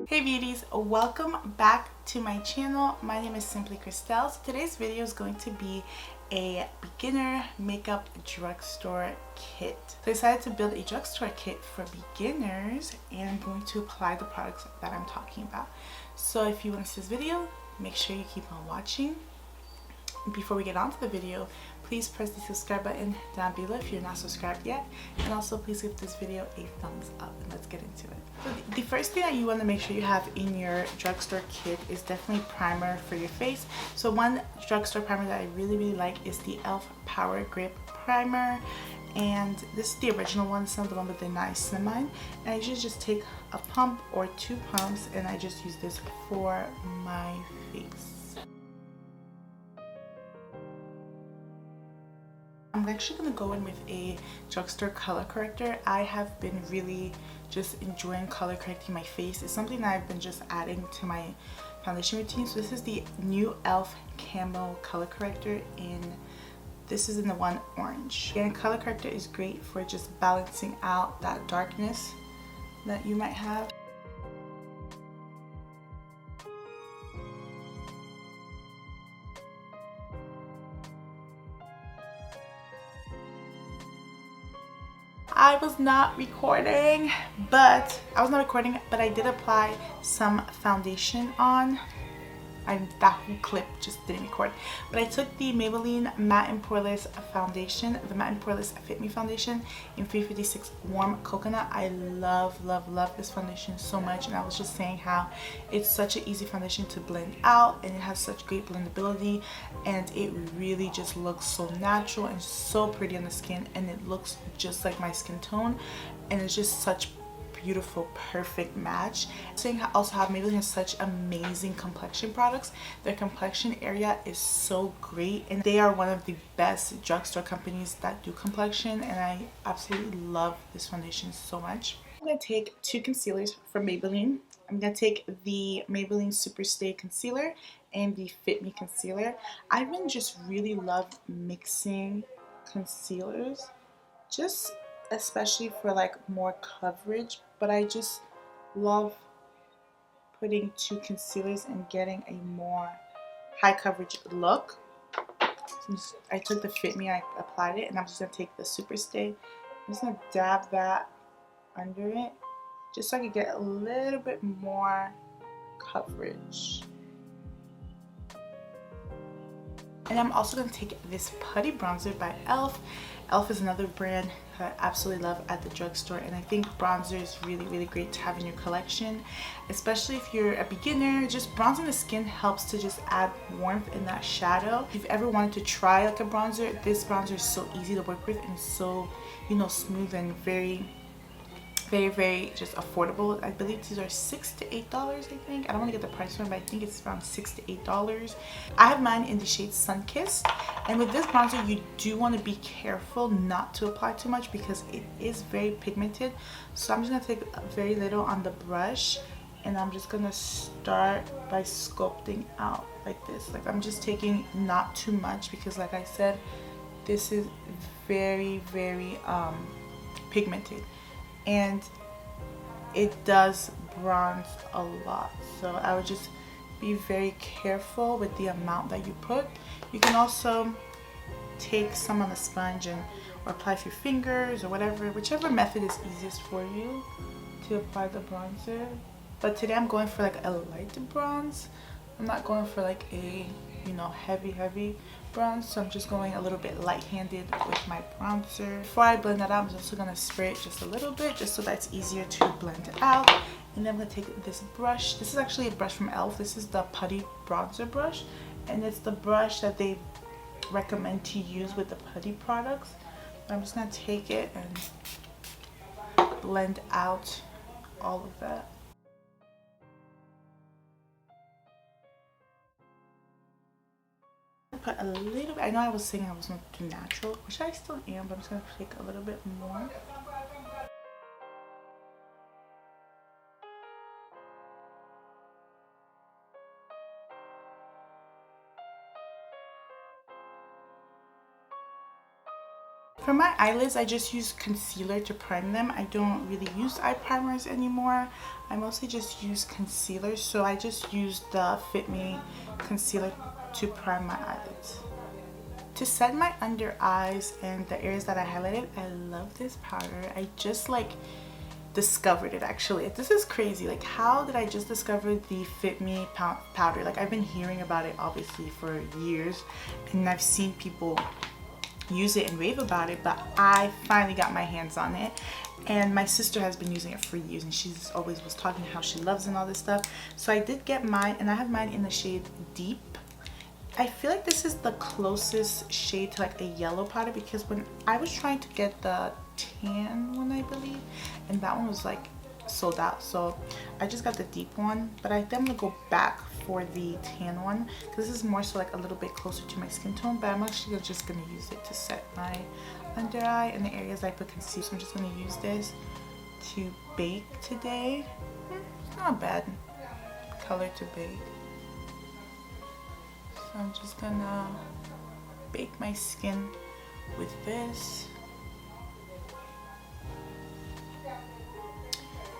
Hey beauties, welcome back to my channel. My name is Simplykrystelle. So today's video is going to be a beginner makeup drugstore kit. So I decided to build a drugstore kit for beginners and I'm going to apply the products that I'm talking about. So if you want to see this video, make sure you keep on watching. Before we get on to the video, please press the subscribe button down below if you're not subscribed yet, and also please give this video a thumbs up and let's get into it. So the first thing that you want to make sure you have in your drugstore kit is definitely primer for your face. So one drugstore primer that I really like is the e.l.f. Power Grip Primer, and this is the original one. This is not the one with the niacinamide, and I usually just take a pump or 2 pumps and I just use this for my face. I'm actually going to go in with a drugstore color corrector. I have been really just enjoying color correcting my face. It's something that I've been just adding to my foundation routine. So this is the new e.l.f. Camo color corrector, and this is in the one orange. And color corrector is great for just balancing out that darkness that you might have. I was not recording, but I did apply some foundation on. That whole clip just didn't record. But I took the Maybelline Matte and Poreless foundation, the Matte and Poreless Fit Me foundation in 356 Warm Coconut. I love this foundation so much, and I was just saying how it's such an easy foundation to blend out, and it has such great blendability, and it really just looks so natural and so pretty on the skin, and it looks just like my skin tone, and it's just such beautiful, perfect match. So also have Maybelline has such amazing complexion products. Their complexion area is so great, and they are one of the best drugstore companies that do complexion, and I absolutely love this foundation so much. I'm going to take 2 concealers from Maybelline. I'm going to take the Maybelline Super Stay Concealer and the Fit Me Concealer. I've been just really love mixing concealers, just especially for like more coverage, but I just love putting 2 concealers and getting a more high coverage look. So I took the Fit Me, I applied it, and I'm just going to take the Super Stay. I'm just going to dab that under it just so I can get a little bit more coverage. And I'm also going to take this Putty Bronzer by e.l.f. e.l.f. is another brand that I absolutely love at the drugstore, and I think bronzer is really great to have in your collection, especially if you're a beginner. Just bronzing the skin helps to just add warmth in that shadow. If you've ever wanted to try like a bronzer, this bronzer is so easy to work with and so, you know, smooth and very just affordable. I believe these are $6 to $8, I think. I don't want to get the price wrong, but I think it's around $6 to $8. I have mine in the shade Sunkissed, and with this bronzer you do want to be careful not to apply too much because it is very pigmented. So I'm just going to take very little on the brush, and I'm just going to start by sculpting out like this. Like, I'm just taking not too much because, like I said, this is very pigmented, and it does bronze a lot. So I would just be very careful with the amount that you put. You can also take some on a sponge and or apply with your fingers or whatever, whichever method is easiest for you to apply the bronzer. But today I'm going for like a light bronze. I'm not going for like a, you know, heavy bronze, so I'm just going a little bit light-handed with my bronzer. Before I blend that out, I'm also going to spray it just a little bit just so that it's easier to blend it out. And then I'm going to take this brush. This is actually a brush from e.l.f. This is the Putty Bronzer brush, and it's the brush that they recommend to use with the Putty products. I'm just going to take it and blend out all of that. Put a little bit. I know I was saying I was going to do natural, which I still am, but I'm just going to take a little bit more. For my eyelids, I just use concealer to prime them. I don't really use eye primers anymore. I mostly just use concealer, so I just use the Fit Me concealer to prime my eyelids. To set my under eyes and the areas that I highlighted, I love this powder. I just like discovered it actually. This is crazy. Like, how did I just discover the Fit Me powder? Like, I've been hearing about it obviously for years, and I've seen people use it and rave about it, but I finally got my hands on it. And my sister has been using it for years, and she's always was talking how she loves it and all this stuff. So I did get mine, and I have mine in the shade Deep. I feel like this is the closest shade to like a yellow powder, because when I was trying to get the tan one, I believe, and that one was like sold out, so I just got the deep one. But I think I'm gonna go back for the tan one, because this is more so like a little bit closer to my skin tone, but I'm actually just gonna use it to set my under eye and the areas I put concealer. So I'm just gonna use this to bake today. It's not a bad color to bake. So I'm just gonna bake my skin with this.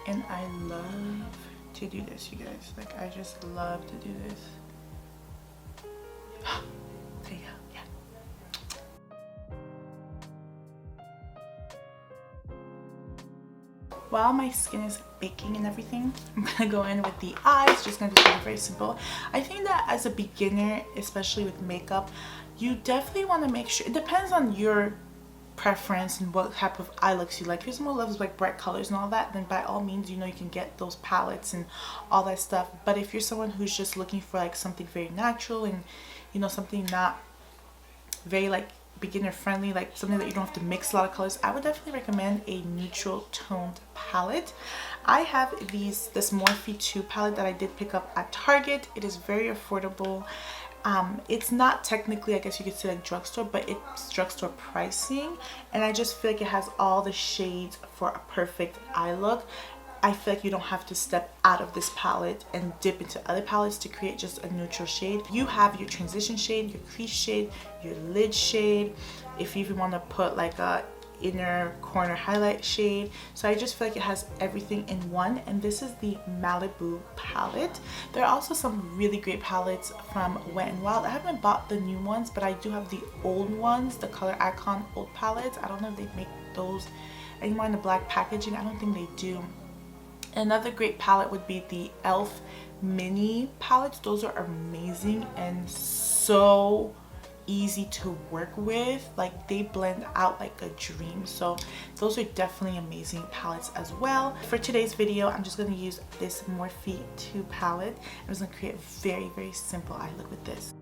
And I love to do this, you guys. Like, I just love to do this. There you go, yeah. While my skin is baking and everything, I'm gonna go in with the eyes. Just gonna do something very simple. I think that as a beginner, especially with makeup, you definitely want to make sure, it depends on your preference and what type of eye looks you like. If you're someone who loves like bright colors and all that, then by all means, you know, you can get those palettes and all that stuff. But if you're someone who's just looking for like something very natural and, you know, something not very like beginner friendly, like something that you don't have to mix a lot of colors, I would definitely recommend a neutral toned palette. I have this Morphe 2 palette that I did pick up at Target. It is very affordable. It's not technically, I guess you could say, like drugstore, but it's drugstore pricing, and I just feel like it has all the shades for a perfect eye look. I feel like you don't have to step out of this palette and dip into other palettes to create just a neutral shade. You have your transition shade, your crease shade, your lid shade, if you even want to put like a inner corner highlight shade. So I just feel like it has everything in one, and this is the Malibu palette. There are also some really great palettes from Wet n Wild. I haven't bought the new ones, but I do have the old ones, the Color Icon old palettes. I don't know if they make those anymore in the black packaging. I don't think they do. Another great palette would be the e.l.f. mini palettes. Those are amazing and so easy to work with. Like, they blend out like a dream. So those are definitely amazing palettes as well. For today's video, I'm just going to use this Morphe 2 palette. I'm just going to create a very, very simple eye look with this.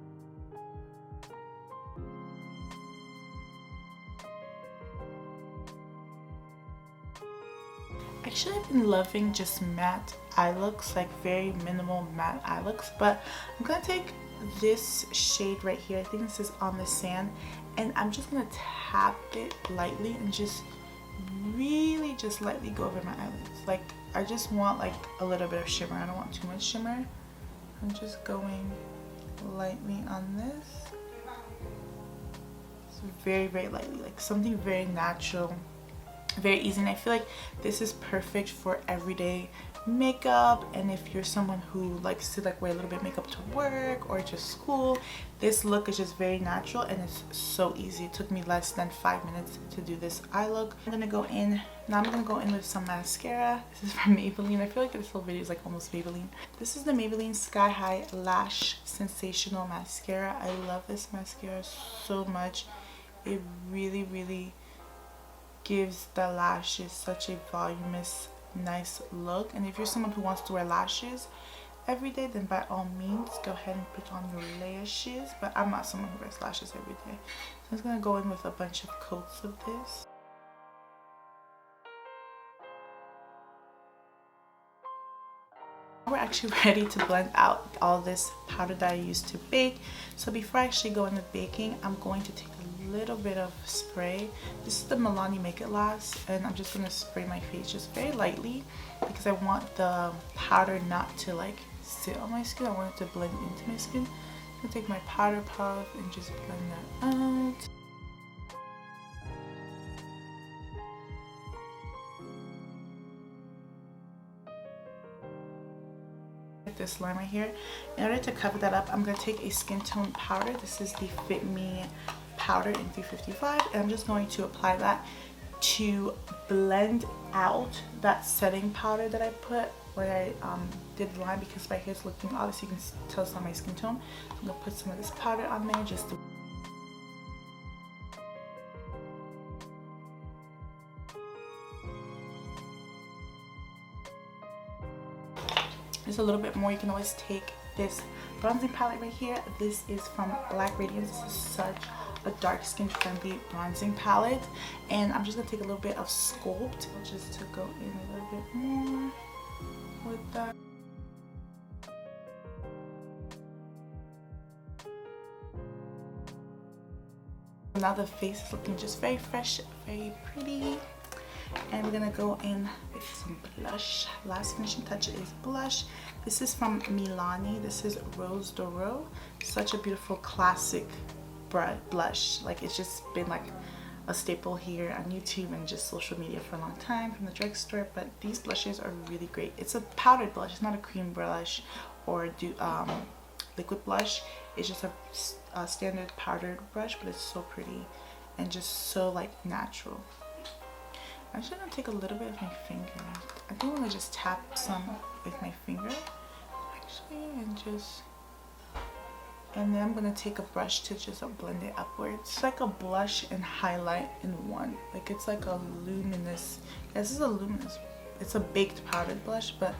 Actually, I've been loving just matte eye looks, like very minimal matte eye looks, but I'm going to take this shade right here. I think this is On the Sand, and I'm just gonna tap it lightly and just really just lightly go over my eyelids. Like, I just want like a little bit of shimmer. I don't want too much shimmer. I'm just going lightly on this. So very, very lightly, like something very natural, very easy. And I feel like this is perfect for everyday makeup, and if you're someone who likes to like wear a little bit of makeup to work or just school, this look is just very natural and it's so easy. It took me less than 5 minutes to do this eye look. I'm gonna go in with some mascara. This is from Maybelline. I feel like this whole video is like almost Maybelline. This is the Maybelline Sky High Lash Sensational Mascara. I love this mascara so much. It really, really gives the lashes such a voluminous, nice look. And if you're someone who wants to wear lashes every day, then by all means go ahead and put on your lashes, but I'm not someone who wears lashes every day. So I'm just gonna go in with a bunch of coats of this. We're actually ready to blend out all this powder that I used to bake. So before I actually go into baking, I'm going to take a little bit of spray. This is the Milani Make It Last, and I'm just going to spray my face just very lightly because I want the powder not to like sit on my skin. I want it to blend into my skin. I'm going to take my powder puff and just blend that out. like this line right here. In order to cover that up, I'm going to take a skin tone powder. This is the Fit Me powder in 355, and I'm just going to apply that to blend out that setting powder that I put when I did the line, because my hair's looking, obviously you can tell it's on my skin tone. So I'm going to put some of this powder on there just to just a little bit more. You can always take this bronzing palette right here. This is from Black Radiance. This is such a dark skin friendly bronzing palette, and I'm just gonna take a little bit of Sculpt just to go in a little bit more with that. Now the face is looking just very fresh, very pretty. And we're gonna go in with some blush. Last finishing touch is blush. This is from Milani. This is Rose Doro. Such a beautiful classic blush. Like, it's just been like a staple here on YouTube and just social media for a long time from the drugstore. But these blushes are really great. It's a powdered blush. It's not a cream blush or liquid blush. It's just a standard powdered brush, but it's so pretty and just so like natural. I'm just gonna take a little bit of my finger. I think I'm gonna just tap some with my finger actually, and then I'm gonna take a brush to just blend it upwards. It's like a blush and highlight in one. Like, it's like a luminous, this is a luminous, it's a baked powdered blush, but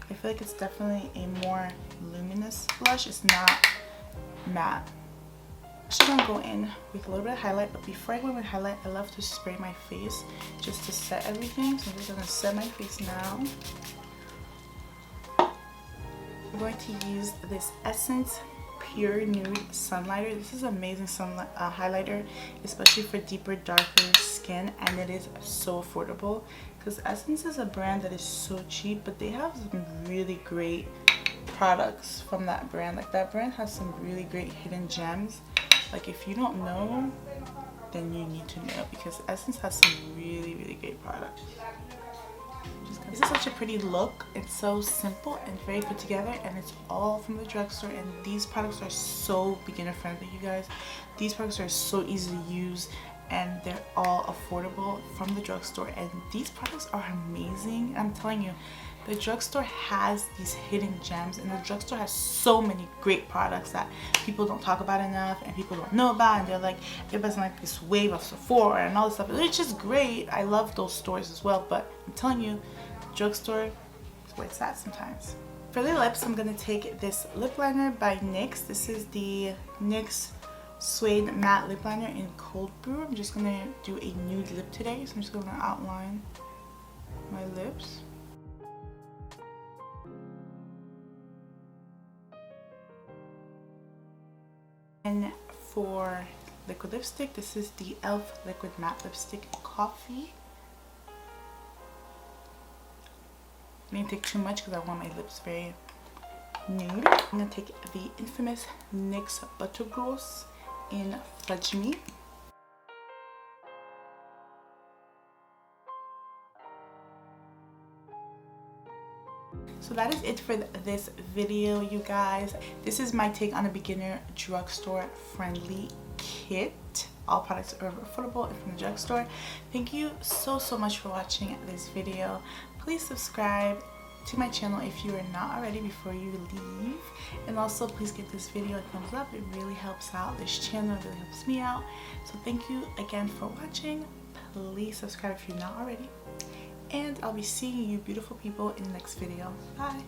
I feel like it's definitely a more luminous blush. It's not matte. I'm just gonna go in with a little bit of highlight, but before I go in with highlight, I love to spray my face just to set everything. So I'm just gonna set my face now. I'm going to use this Essence Pure Nude Sunlighter. This is amazing highlighter, especially for deeper, darker skin, and it is so affordable because Essence is a brand that is so cheap, but they have some really great products from that brand. Like, that brand has some really great hidden gems. Like, if you don't know, then you need to know, because Essence has some really, really great products. This is such a pretty look. It's so simple and very put together, and it's all from the drugstore, and these products are so beginner friendly, you guys. These products are so easy to use, and they're all affordable from the drugstore, and these products are amazing. I'm telling you, the drugstore has these hidden gems, and the drugstore has so many great products that people don't talk about enough and people don't know about, and they're like, everybody's like this wave of Sephora and all this stuff, which is great. I love those stores as well, but I'm telling you, drugstore is where it's at sometimes. For the lips, I'm going to take this lip liner by NYX. This is the NYX Suede Matte Lip Liner in Cold Brew. I'm just going to do a nude lip today, so I'm just going to outline my lips. And for liquid lipstick, this is the e.l.f. Liquid Matte Lipstick Coffee. I didn't take too much because I want my lips very nude. I'm going to take the infamous NYX Butter Gloss in Fudge Me. So that is it for this video, you guys. This is my take on a beginner drugstore friendly kit. All products are affordable and from the drugstore. Thank you so much for watching this video. Please subscribe to my channel if you are not already before you leave, and also please give this video a thumbs up. It really helps out this channel, it really helps me out. So thank you again for watching. Please subscribe if you're not already, and I'll be seeing you beautiful people in the next video. Bye.